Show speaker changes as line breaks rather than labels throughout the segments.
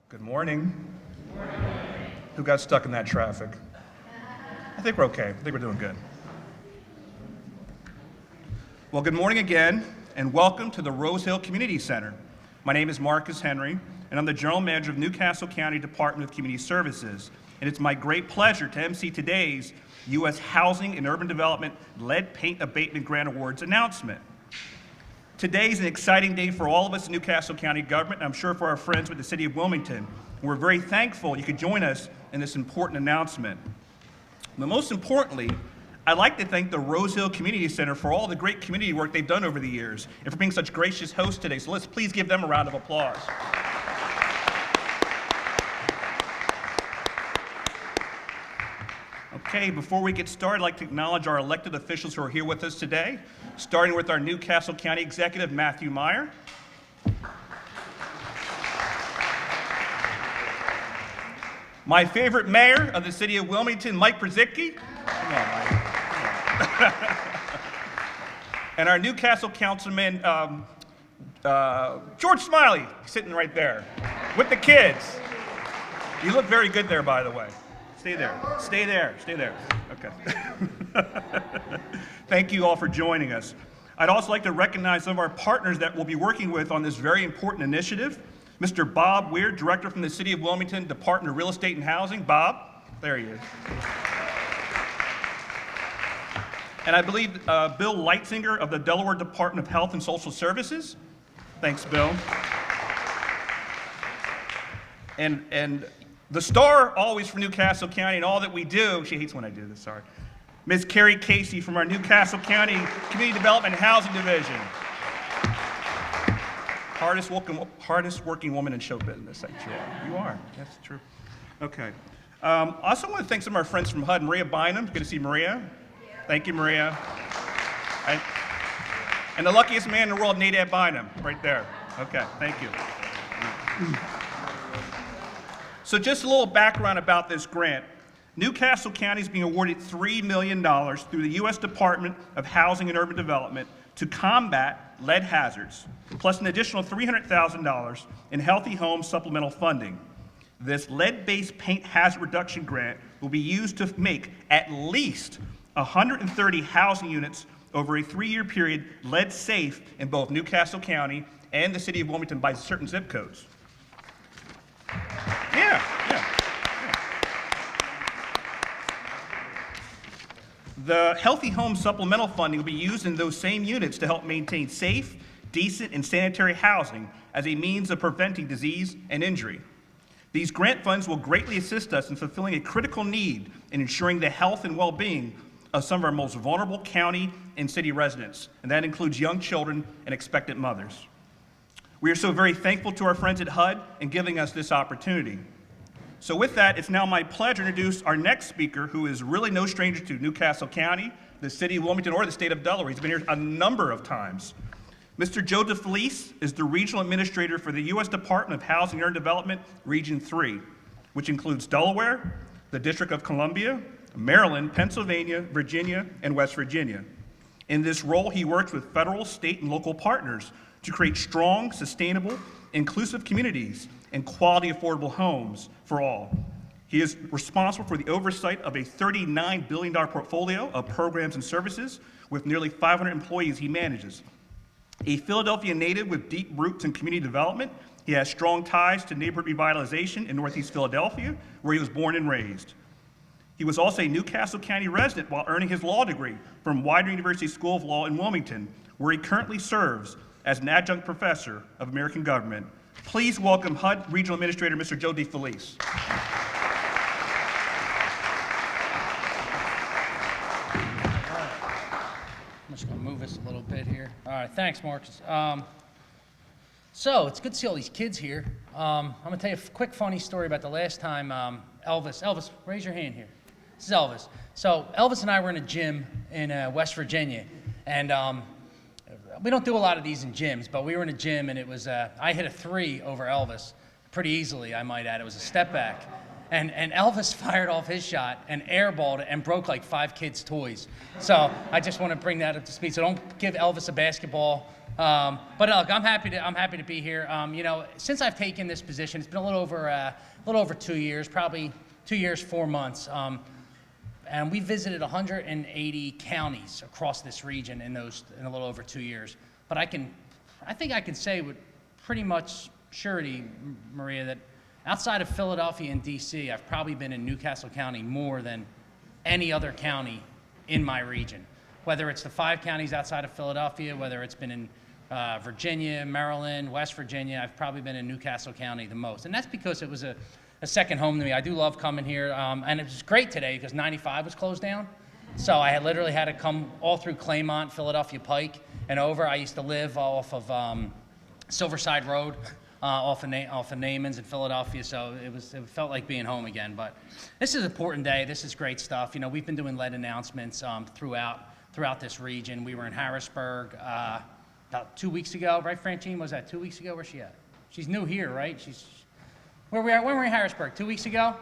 Good morning. Who got stuck in that traffic? I think we're okay. I think we're doing good. Well, good morning again, and welcome to the Rose Hill Community Center. My name is Marcus Henry, and I'm the General Manager of Newcastle County Department of Community Services. And it's my great pleasure to MC today's U.S. Housing and Urban Development Lead Paint Abatement Grant Awards announcement. Today is an exciting day for all of us in Newcastle County government, and I'm sure for our friends with the City of Wilmington. We're very thankful you could join us in this important announcement. But most importantly, I'd like to thank the Rose Hill Community Center for all the great community work they've done over the years and for being such gracious hosts today. So let's please give them a round of applause. Okay, before we get started, I'd like to acknowledge our elected officials who are here with us today, starting with our Newcastle County Executive, Matthew Meyer. My favorite mayor of the city of Wilmington, Mike Brzezicki. Come on, Mike. And our Newcastle Councilman, George Smiley, sitting right there with the kids. You look very good there, by the way. Stay there. Stay there. Stay there. Okay. Thank you all for joining us. I'd also like to recognize some of our partners that we'll be working with on this very important initiative. Mr. Bob Weir, Director from the City of Wilmington, Department of Real Estate and Housing. Bob, there he is. And I believe Bill Leitzinger of the Delaware Department of Health and Social Services. Thanks, Bill. And the star always for Newcastle County and all that we do, she hates when I do this, sorry. Ms. Carrie Casey from our Newcastle County Community Development and Housing Division. Hardest working woman in show business, actually. You are, that's true. Okay. I also want to thank some of our friends from HUD. Maria Bynum, good to see Maria. Thank you, Maria. And the luckiest man in the world, Nadab Bynum, right there. Okay, thank you. So just a little background about this grant. Newcastle County is being awarded $3 million through the U.S. Department of Housing and Urban Development to combat lead hazards, plus an additional $300,000 in Healthy Homes supplemental funding. This lead-based paint hazard reduction grant will be used to make at least 130 housing units over a 3-year period lead safe in both Newcastle County and the City of Wilmington by certain zip codes. Yeah. The Healthy Homes supplemental funding will be used in those same units to help maintain safe, decent, and sanitary housing as a means of preventing disease and injury. These grant funds will greatly assist us in fulfilling a critical need in ensuring the health and well-being of some of our most vulnerable county and city residents, and that includes young children and expectant mothers. We are so very thankful to our friends at HUD in giving us this opportunity. So with that, it's now my pleasure to introduce our next speaker, who is really no stranger to Newcastle County, the City of Wilmington, or the state of Delaware. He's been here a number of times. Mr. Joe DeFelice is the Regional Administrator for the U.S. Department of Housing and Urban Development, Region 3, which includes Delaware, the District of Columbia, Maryland, Pennsylvania, Virginia, and West Virginia. In this role, he works with federal, state, and local partners to create strong, sustainable, inclusive communities and quality, affordable homes for all. He is responsible for the oversight of a $39 billion portfolio of programs and services with nearly 500 employees he manages. A Philadelphia native with deep roots in community development, he has strong ties to neighborhood revitalization in Northeast Philadelphia, where he was born and raised. He was also a Newcastle County resident while earning his law degree from Widener University School of Law in Wilmington, where he currently serves as an adjunct professor of American government. Please welcome HUD Regional Administrator, Mr. Joe DeFelice.
I'm just going to move us a little bit here. All right, thanks, Marcus. So it's good to see all these kids here. I'm going to tell you a quick funny story about the last time Elvis, raise your hand here. This is Elvis. So Elvis and I were in a gym in West Virginia, and we don't do a lot of these in gyms, but we were in a gym, and it was I hit a 3 over Elvis pretty easily, I might add. It was a step back. And Elvis fired off his shot and airballed it and broke like 5 kids' toys. So I just want to bring that up to speed. So don't give Elvis a basketball But look, I'm happy to be here. You know, since I've taken this position, it's been a little over 2 years, probably 2 years, 4 months. And we visited 180 counties across this region in a little over 2 years. But I think I can say with pretty much surety, Maria, that outside of Philadelphia and DC, I've probably been in Newcastle County more than any other county in my region. Whether it's the 5 counties outside of Philadelphia, whether it's been in Virginia, Maryland, West Virginia, I've probably been in Newcastle County the most. And that's because it was a second home to me. I do love coming here. And it was great today because 95 was closed down. So I had literally had to come all through Claymont, Philadelphia Pike, and over. I used to live off of Silverside Road, off of Naaman's in Philadelphia, so it felt like being home again. But this is an important day. This is great stuff. You know, we've been doing lead announcements throughout this region. We were in Harrisburg about 2 weeks ago, right, Francine? Was that 2 weeks ago? Where's she at? She's new here, right? When were we in Harrisburg? 2 weeks ago?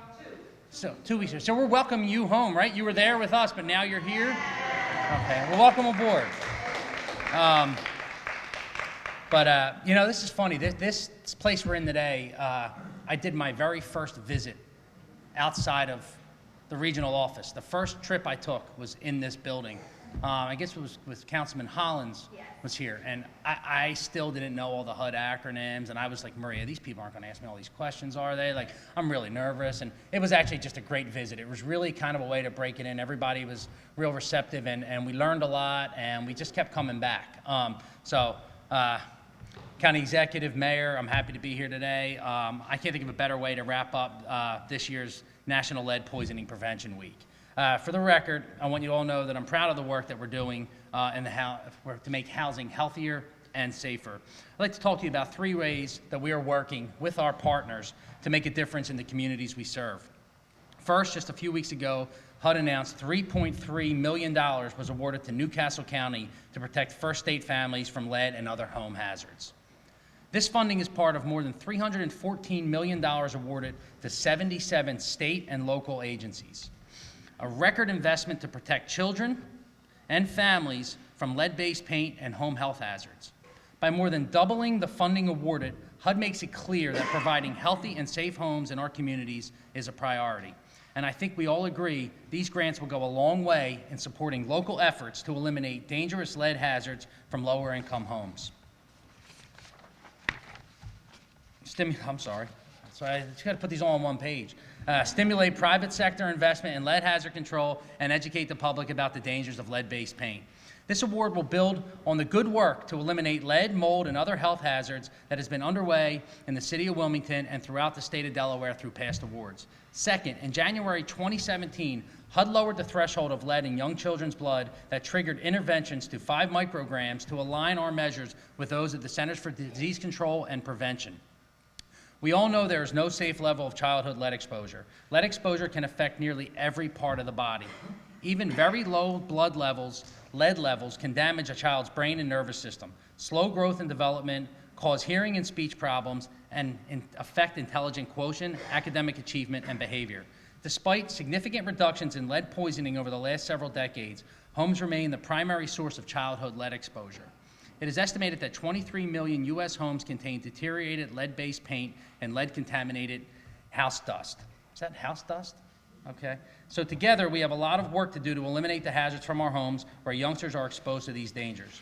So 2 weeks ago. So we're welcoming you home, right? You were there with us, but now you're here? Okay, well, welcome aboard. You know, this is funny. This place we're in today, I did my very first visit outside of the regional office. The first trip I took was in this building. I guess it was with Councilman Hollins was here, and I still didn't know all the HUD acronyms, and I was like, Maria, these people aren't going to ask me all these questions, are they? Like, I'm really nervous, and it was actually just a great visit. It was really kind of a way to break it in. Everybody was real receptive, and we learned a lot, and we just kept coming back. County Executive, Mayor, I'm happy to be here today. I can't think of a better way to wrap up this year's National Lead Poisoning Prevention Week. For the record, I want you all to know that I'm proud of the work that we're doing to make housing healthier and safer. I'd like to talk to you about 3 ways that we are working with our partners to make a difference in the communities we serve. First, just a few weeks ago, HUD announced $3.3 million was awarded to Newcastle County to protect First State families from lead and other home hazards. This funding is part of more than $314 million awarded to 77 state and local agencies. A record investment to protect children and families from lead-based paint and home health hazards. By more than doubling the funding awarded, HUD makes it clear that providing healthy and safe homes in our communities is a priority. And I think we all agree these grants will go a long way in supporting local efforts to eliminate dangerous lead hazards from lower-income homes. I'm sorry. So I just got to put these all on one page. Stimulate private sector investment in lead hazard control and educate the public about the dangers of lead-based paint. This award will build on the good work to eliminate lead, mold, and other health hazards that has been underway in the city of Wilmington and throughout the state of Delaware through past awards. Second, in January 2017, HUD lowered the threshold of lead in young children's blood that triggered interventions to 5 micrograms to align our measures with those of the Centers for Disease Control and Prevention. We all know there is no safe level of childhood lead exposure. Lead exposure can affect nearly every part of the body. Even very low lead levels can damage a child's brain and nervous system, slow growth and development, cause hearing and speech problems, and affect intelligent quotient, academic achievement, and behavior. Despite significant reductions in lead poisoning over the last several decades, homes remain the primary source of childhood lead exposure. It is estimated that 23 million U.S. homes contain deteriorated lead-based paint and lead-contaminated house dust. Is that house dust? Okay. So together, we have a lot of work to do to eliminate the hazards from our homes where youngsters are exposed to these dangers.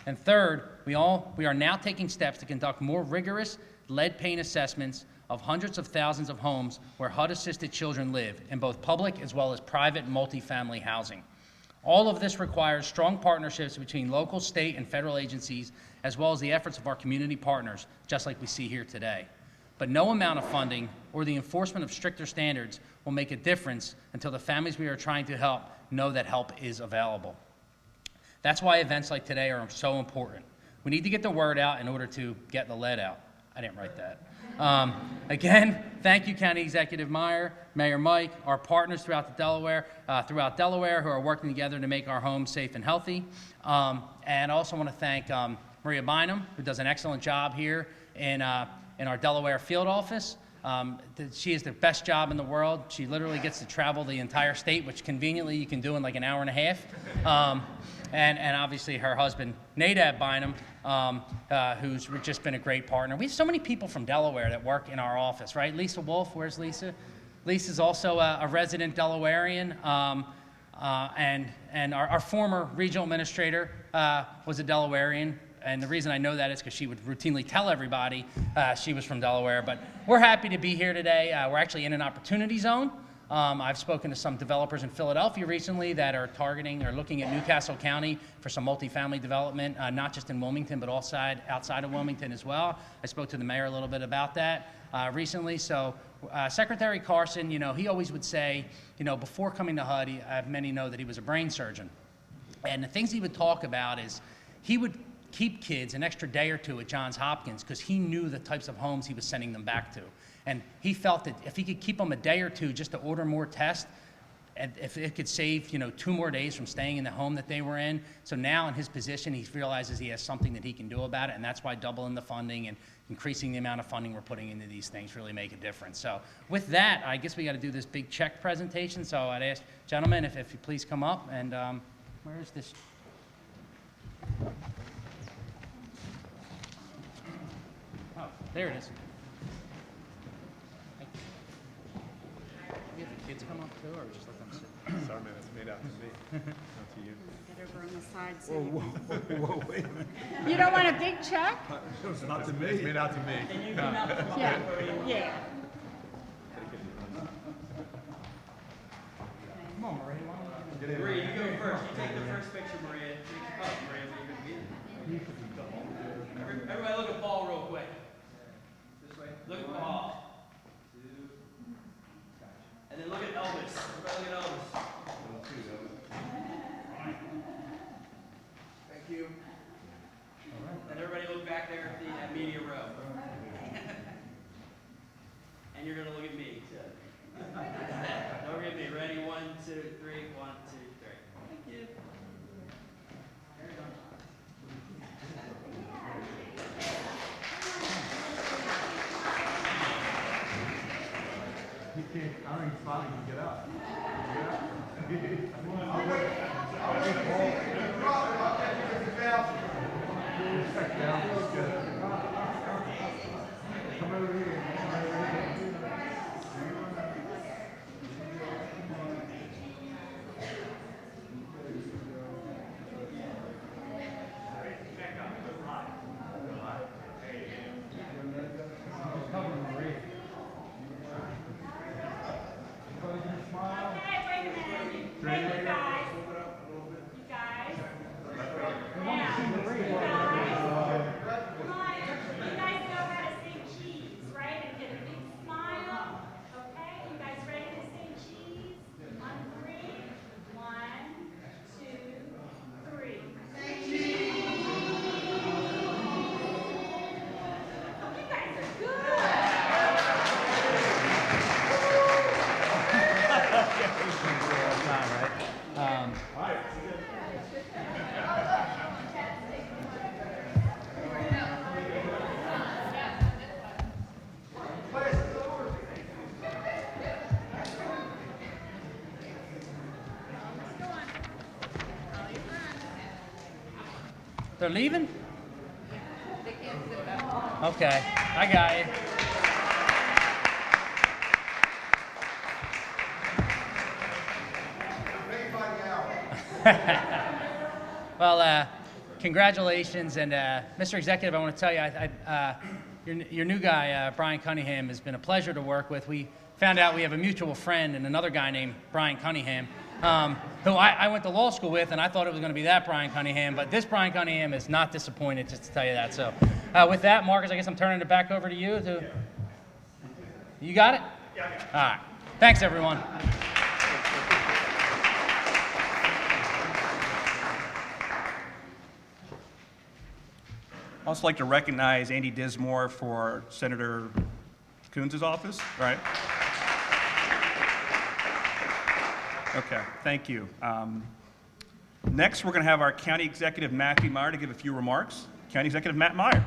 And third, we are now taking steps to conduct more rigorous lead paint assessments of hundreds of thousands of homes where HUD-assisted children live in both public as well as private multifamily housing. All of this requires strong partnerships between local, state, and federal agencies, as well as the efforts of our community partners, just like we see here today. But no amount of funding or the enforcement of stricter standards will make a difference until the families we are trying to help know that help is available. That's why events like today are so important. We need to get the word out in order to get the lead out. I didn't write that. Again, thank you, County Executive Meyer, Mayor Mike, our partners throughout Delaware who are working together to make our homes safe and healthy. And I also want to thank Maria Bynum, who does an excellent job here in our Delaware field office. She has the best job in the world. She literally gets to travel the entire state, which conveniently you can do in like an hour and a half. And obviously her husband, Nadab Bynum, who's just been a great partner. We have so many people from Delaware that work in our office, right? Lisa Wolf, where's Lisa? Lisa's also a resident Delawarean. And our former regional administrator was a Delawarean. And the reason I know that is because she would routinely tell everybody she was from Delaware. But we're happy to be here today. We're actually in an opportunity zone. I've spoken to some developers in Philadelphia recently that are targeting or looking at Newcastle County for some multifamily development, not just in Wilmington, but also outside of Wilmington as well. I spoke to the mayor a little bit about that recently. So Secretary Carson, he always would say, before coming to HUD, many know that he was a brain surgeon. And the things he would talk about is he would keep kids an extra day or two at Johns Hopkins because he knew the types of homes he was sending them back to. And he felt that if he could keep them a day or two just to order more tests, and if it could save 2 more days from staying in the home that they were in. So now in his position, he realizes he has something that he can do about it, and that's why doubling the funding and increasing the amount of funding we're putting into these things really make a difference. So with that, I guess we got to do this big check presentation. So I'd ask gentlemen if you please come up, and where is this? Oh, there it is. We have the kids come up too, or just let them sit?
Sorry, man, it's made out to me, not to you.
Get over on the side so whoa, wait a minute. You don't want a big check?
It's not to me. It's made out to me.
Yeah, yeah.
Come on, Maria.
Maria, you go first. You take the first picture, Maria. Oh, Maria, but you're going to be it. Everybody look at Paul real quick. This way. Look at Paul. And then look at Elvis. Everybody look at Elvis. Thank you. And everybody look back there at media row. And you're going to look at me, too. Don't forget me. Ready? 1, 2, 3. 1, 2, 3. Thank you.
I don't even finally can get out. Come over here.
They're leaving? Okay, I got you. Well, congratulations, and Mr. Executive, I want to tell you, your new guy, Brian Cunningham, has been a pleasure to work with. We found out we have a mutual friend and another guy named Brian Cunningham, who I went to law school with, and I thought it was going to be that Brian Cunningham, but this Brian Cunningham is not disappointed, just to tell you that. So with that, Marcus, I guess I'm turning it back over to you. You got it?
Yeah, I got it.
All right. Thanks, everyone.
I'd also like to recognize Andy Dismore for Senator Coons' office, right? Okay, thank you. Next, we're going to have our County Executive, Matthew Meyer, to give a few remarks. County Executive Matt Meyer.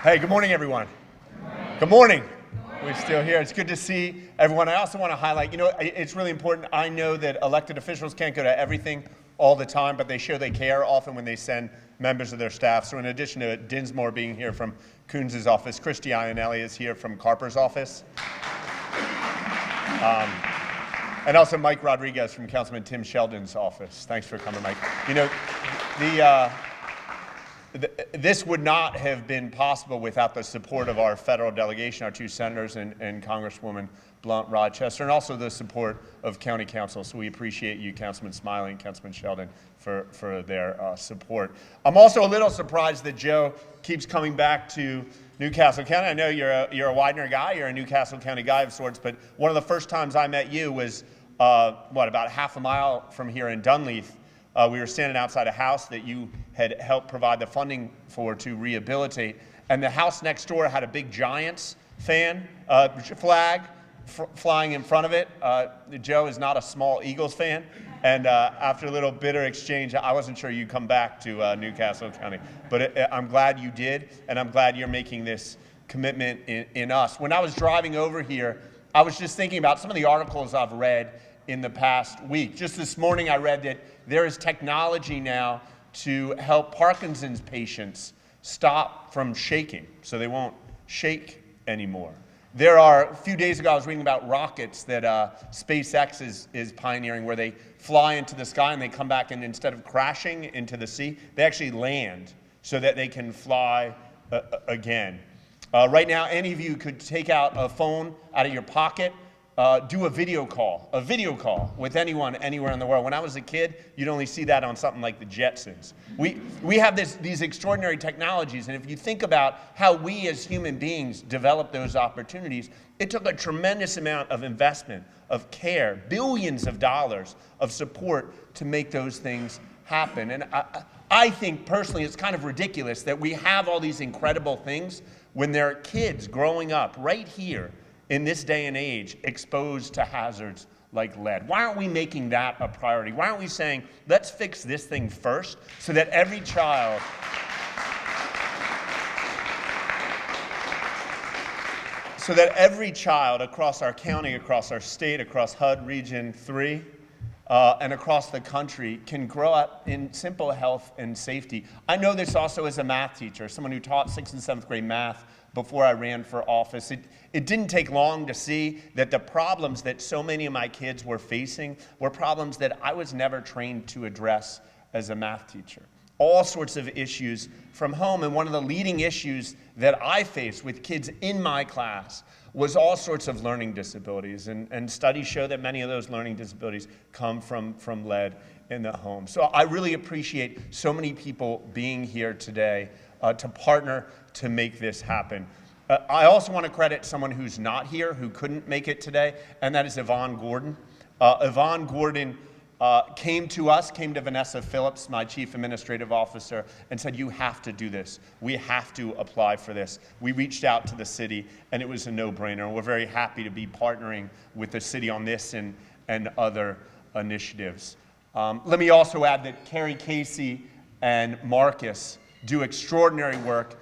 Hey, good morning, everyone. Good morning. We're still here. It's good to see everyone. I also want to highlight, it's really important. I know that elected officials can't go to everything all the time, but they show they care often when they send members of their staff. So in addition to Dinsmore being here from Coons' office, Christy Ionelli is here from Carper's office. And also Mike Rodriguez from Councilman Tim Sheldon's office. Thanks for coming, Mike. This would not have been possible without the support of our federal delegation, our two senators and Congresswoman Blunt Rochester, and also the support of County Council. So we appreciate you, Councilman Smiley and Councilman Sheldon, for their support. I'm also a little surprised that Joe keeps coming back to Newcastle County. I know you're a Widener guy, you're a Newcastle County guy of sorts, but one of the first times I met you was, about half a mile from here in Dunleith. We were standing outside a house that you had helped provide the funding for to rehabilitate, and the house next door had a big Giants flag flying in front of it. Joe is not a small Eagles fan, and after a little bitter exchange, I wasn't sure you'd come back to Newcastle County, but I'm glad you did, and I'm glad you're making this commitment in us. When I was driving over here, I was just thinking about some of the articles I've read in the past week. Just this morning, I read that there is technology now to help Parkinson's patients stop from shaking, so they won't shake anymore. A few days ago, I was reading about rockets that SpaceX is pioneering, where they fly into the sky and they come back, and instead of crashing into the sea, they actually land so that they can fly again. Right now, any of you could take out a phone out of your pocket, do a video call with anyone anywhere in the world. When I was a kid, you'd only see that on something like the Jetsons. We have these extraordinary technologies, and if you think about how we as human beings developed those opportunities, it took a tremendous amount of investment, of care, billions of dollars of support to make those things happen. And I think personally it's kind of ridiculous that we have all these incredible things when there are kids growing up right here in this day and age exposed to hazards like lead. Why aren't we making that a priority? Why aren't we saying, let's fix this thing first so that every child across our county, across our state, across HUD Region 3, and across the country can grow up in simple health and safety. I know this also as a math teacher, someone who taught 6th and 7th grade math before I ran for office. It didn't take long to see that the problems that so many of my kids were facing were problems that I was never trained to address as a math teacher. All sorts of issues from home, and one of the leading issues that I faced with kids in my class was all sorts of learning disabilities, and studies show that many of those learning disabilities come from lead in the home. So I really appreciate so many people being here today to partner to make this happen. I also want to credit someone who's not here, who couldn't make it today, and that is Yvonne Gordon. Yvonne Gordon came to Vanessa Phillips, my chief administrative officer, and said, you have to do this. We have to apply for this. We reached out to the city, and it was a no-brainer. We're very happy to be partnering with the city on this and other initiatives. Let me also add that Carrie Casey and Marcus do extraordinary work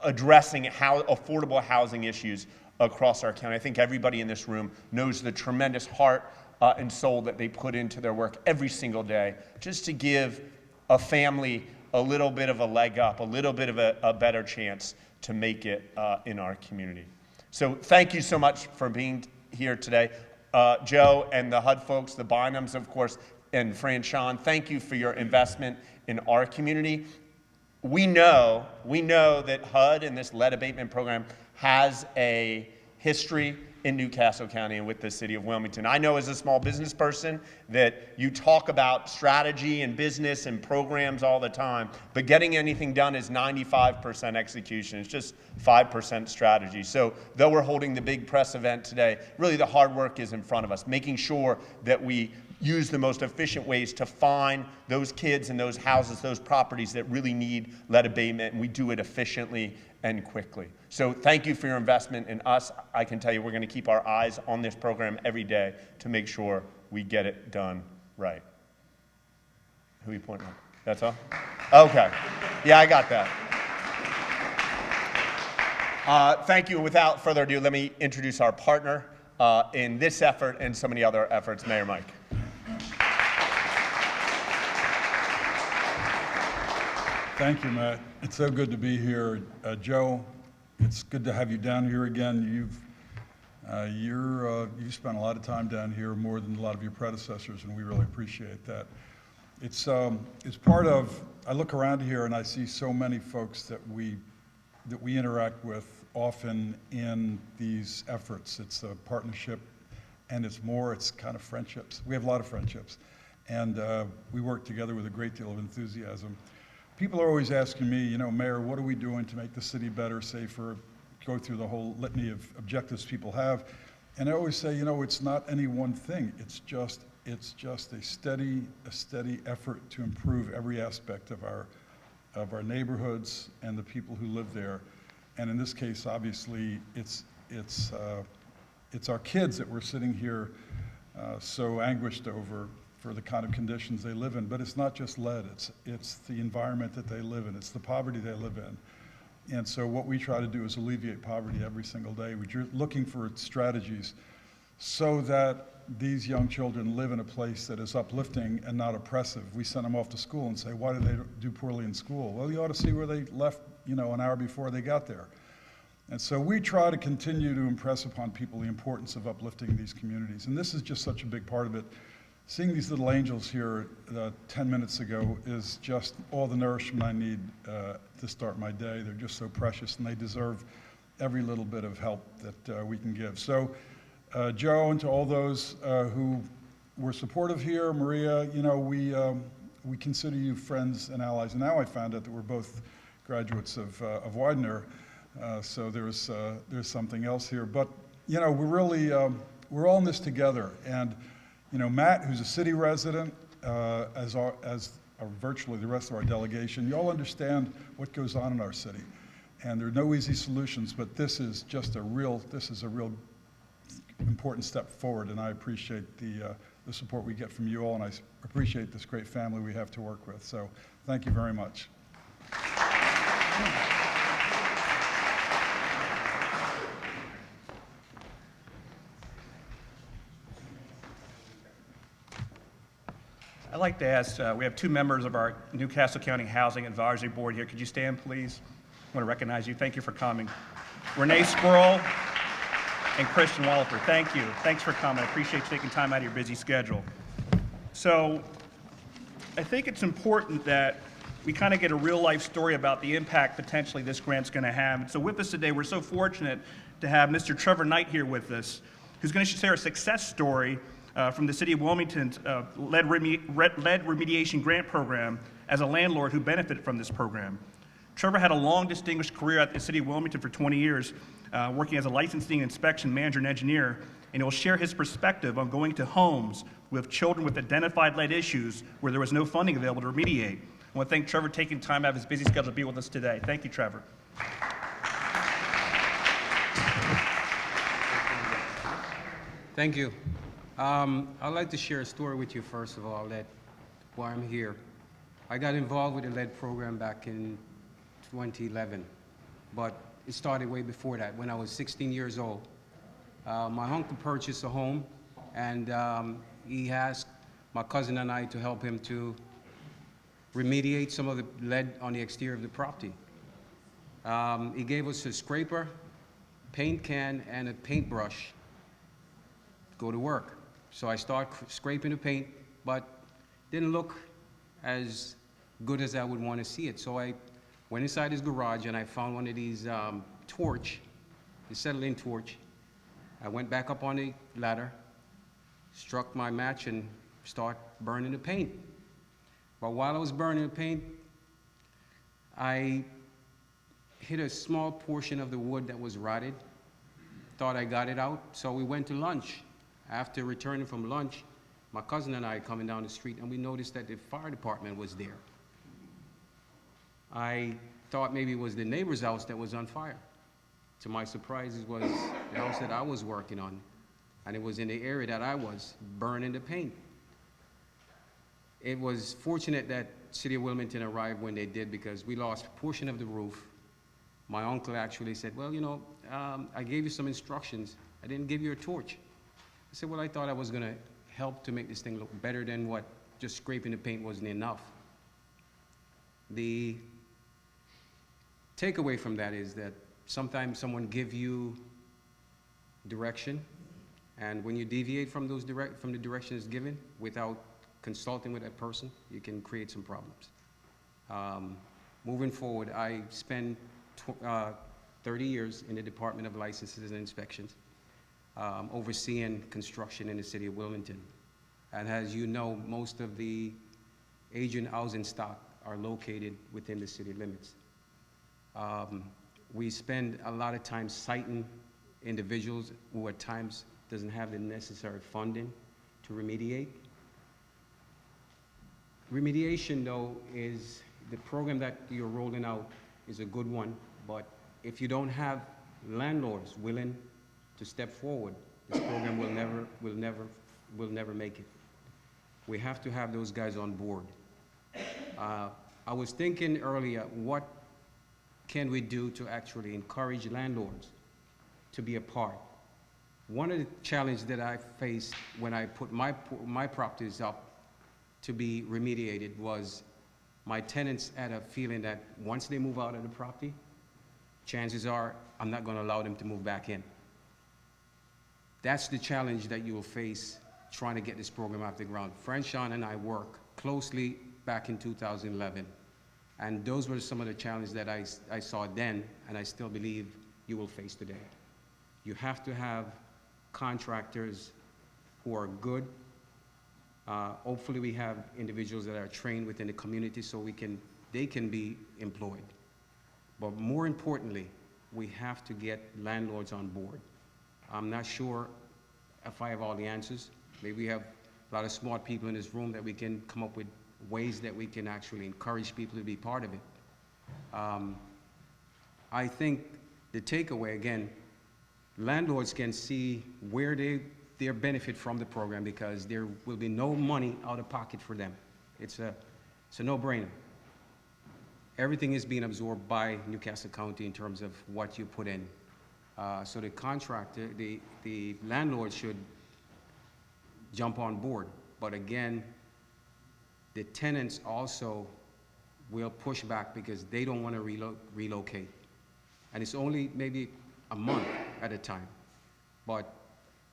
addressing affordable housing issues across our county. I think everybody in this room knows the tremendous heart and soul that they put into their work every single day, just to give a family a little bit of a leg up, a little bit of a better chance to make it in our community. So thank you so much for being here today. Joe and the HUD folks, the Bynums, of course, and Fran Sean, thank you for your investment in our community. We know that HUD and this lead abatement program has a history in Newcastle County and with the city of Wilmington. I know as a small business person that you talk about strategy and business and programs all the time, but getting anything done is 95% execution. It's just 5% strategy. So though we're holding the big press event today, really the hard work is in front of us, making sure that we use the most efficient ways to find those kids and those houses, those properties that really need lead abatement, and we do it efficiently and quickly. So thank you for your investment in us. I can tell you we're going to keep our eyes on this program every day to make sure we get it done right. Who are you pointing at? That's all? Okay. Yeah, I got that. Thank you. Without further ado, let me introduce our partner in this effort and so many other efforts, Mayor Mike.
Thank you, Matt. It's so good to be here. Joe, it's good to have you down here again. You've spent a lot of time down here, more than a lot of your predecessors, and we really appreciate that. It's part of, I look around here and I see so many folks that we interact with often in these efforts. It's a partnership, and it's kind of friendships. We have a lot of friendships, and we work together with a great deal of enthusiasm. People are always asking me, Mayor, what are we doing to make the city better, safer, go through the whole litany of objectives people have. And I always say, it's not any one thing. It's just a steady effort to improve every aspect of our neighborhoods and the people who live there. And in this case, obviously, it's our kids that we're sitting here so anguished over for the kind of conditions they live in. But it's not just lead, it's the environment that they live in, it's the poverty they live in. And so what we try to do is alleviate poverty every single day. We're looking for strategies so that these young children live in a place that is uplifting and not oppressive. We send them off to school and say, why did they do poorly in school? Well, you ought to see where they left, an hour before they got there. And so we try to continue to impress upon people the importance of uplifting these communities. And this is just such a big part of it. Seeing these little angels here 10 minutes ago is just all the nourishment I need to start my day. They're just so precious, and they deserve every little bit of help that we can give. So, Joe, and to all those who were supportive here, Maria, we consider you friends and allies. And now I found out that we're both graduates of Widener, so there's something else here. But we're really we're all in this together. And Matt, who's a city resident, as virtually the rest of our delegation, you all understand what goes on in our city. And there are no easy solutions, but this is a real important step forward, and I appreciate the support we get from you all, and I appreciate this great family we have to work with. So thank you very much.
I'd like to ask, we have two members of our Newcastle County Housing Advisory Board here. Could you stand, please? I want to recognize you. Thank you for coming. Renee Squirrel and Christian Wallifer, thank you. Thanks for coming. I appreciate you taking time out of your busy schedule. So I think it's important that we kind of get a real-life story about the impact potentially this grant's going to have. So with us today, we're so fortunate to have Mr. Trevor Knight here with us, who's going to share a success story from the City of Wilmington's lead remediation grant program as a landlord who benefited from this program. Trevor had a long, distinguished career at the City of Wilmington for 20 years, working as a licensing inspection manager and engineer, and he'll share his perspective on going to homes with children with identified lead issues where there was no funding available to remediate. I want to thank Trevor for taking time out of his busy schedule to be with us today. Thank you, Trevor.
Thank you. I'd like to share a story with you, first of all, why I'm here. I got involved with the lead program back in 2011, but it started way before that, when I was 16 years old. My uncle purchased a home, and he asked my cousin and I to help him to remediate some of the lead on the exterior of the property. He gave us a scraper, paint can, and a paintbrush to go to work. So I started scraping the paint, but didn't look as good as I would want to see it. So I went inside his garage and I found one of these the acetylene torch. I went back up on the ladder, struck my match, and started burning the paint. But while I was burning the paint, I hit a small portion of the wood that was rotted. Thought I got it out, so we went to lunch. After returning from lunch, my cousin and I coming down the street, and we noticed that the fire department was there. I thought maybe it was the neighbor's house that was on fire. To my surprise, it was the house that I was working on, and it was in the area that I was burning the paint. It was fortunate that City of Wilmington arrived when they did, because we lost a portion of the roof, My uncle actually said, well, you know, I gave you some instructions. I didn't give you a torch. I said, well, I thought I was going to help to make this thing look better than what just scraping the paint wasn't enough. The takeaway from that is that sometimes someone give you direction, and when you deviate from from the directions given without consulting with that person, you can create some problems. Moving forward, I spent 30 years in the Department of Licenses and Inspections, overseeing construction in the city of Wilmington. And as you know, most of the aging housing stock are located within the city limits. We spend a lot of time citing individuals who at times doesn't have the necessary funding to remediate. Remediation, though, is the program that you're rolling out is a good one, but if you don't have landlords willing to step forward, this program will never make it. We have to have those guys on board. I was thinking earlier, what can we do to actually encourage landlords to be a part? One of the challenges that I faced when I put my properties up to be remediated was my tenants had a feeling that once they move out of the property, chances are I'm not going to allow them to move back in. That's the challenge that you will face trying to get this program off the ground. Franchon and I worked closely back in 2011, and those were some of the challenges that I saw then, and I still believe you will face today. You have to have contractors who are good. Hopefully we have individuals that are trained within the community so they can be employed. But more importantly, we have to get landlords on board. I'm not sure if I have all the answers. Maybe we have a lot of smart people in this room that we can come up with ways that we can actually encourage people to be part of it. I think the takeaway, again, landlords can see where they benefit from the program because there will be no money out of pocket for them. It's a no-brainer. Everything is being absorbed by Newcastle County in terms of what you put in. So the contractor, the landlord should jump on board. But again, the tenants also will push back because they don't want to relocate. And it's only maybe a month at a time. But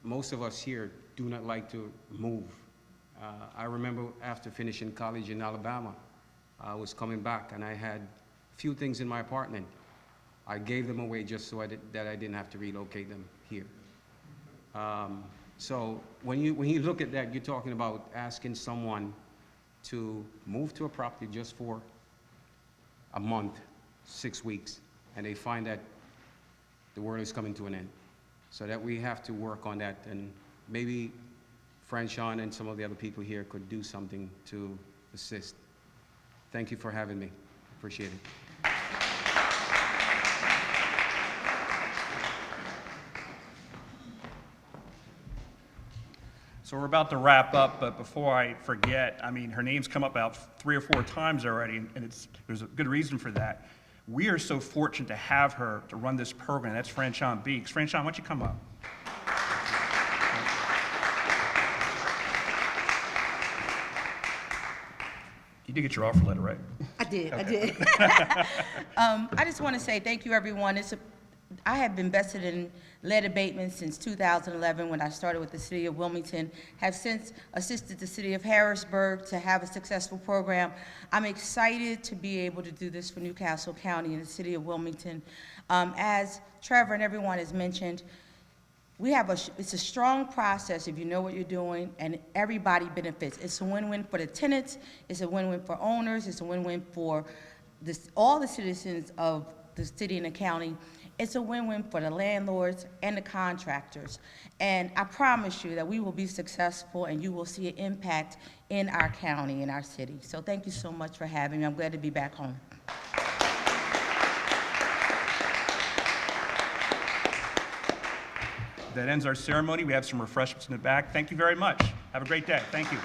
most of us here do not like to move. I remember after finishing college in Alabama, I was coming back and I had a few things in my apartment. I gave them away just so that I didn't have to relocate them here. So when you look at that, you're talking about asking someone to move to a property just for a month, 6 weeks, and they find that the world is coming to an end. So that we have to work on that, and maybe Franchon and some of the other people here could do something to assist. Thank you for having me. Appreciate it.
So we're about to wrap up, but before I forget, I mean, her name's come up about 3 or 4 times already, and there's a good reason for that. We are so fortunate to have her to run this program. That's Franchon Beeks. Franchon, why don't you come up? You did get your offer letter, right?
I did. I just want to say thank you, everyone. I have been vested in lead abatement since 2011 when I started with the City of Wilmington, have since assisted the City of Harrisburg to have a successful program. I'm excited to be able to do this for Newcastle County and the City of Wilmington. As Trevor and everyone has mentioned, it's a strong process if you know what you're doing, and everybody benefits. It's a win-win for the tenants, it's a win-win for owners, it's a win-win for all the citizens of the city and the county. It's a win-win for the landlords and the contractors. And I promise you that we will be successful and you will see an impact in our county, in our city. So thank you so much for having me. I'm glad to be back home.
That ends our ceremony. We have some refreshments in the back. Thank you very much. Have a great day. Thank you.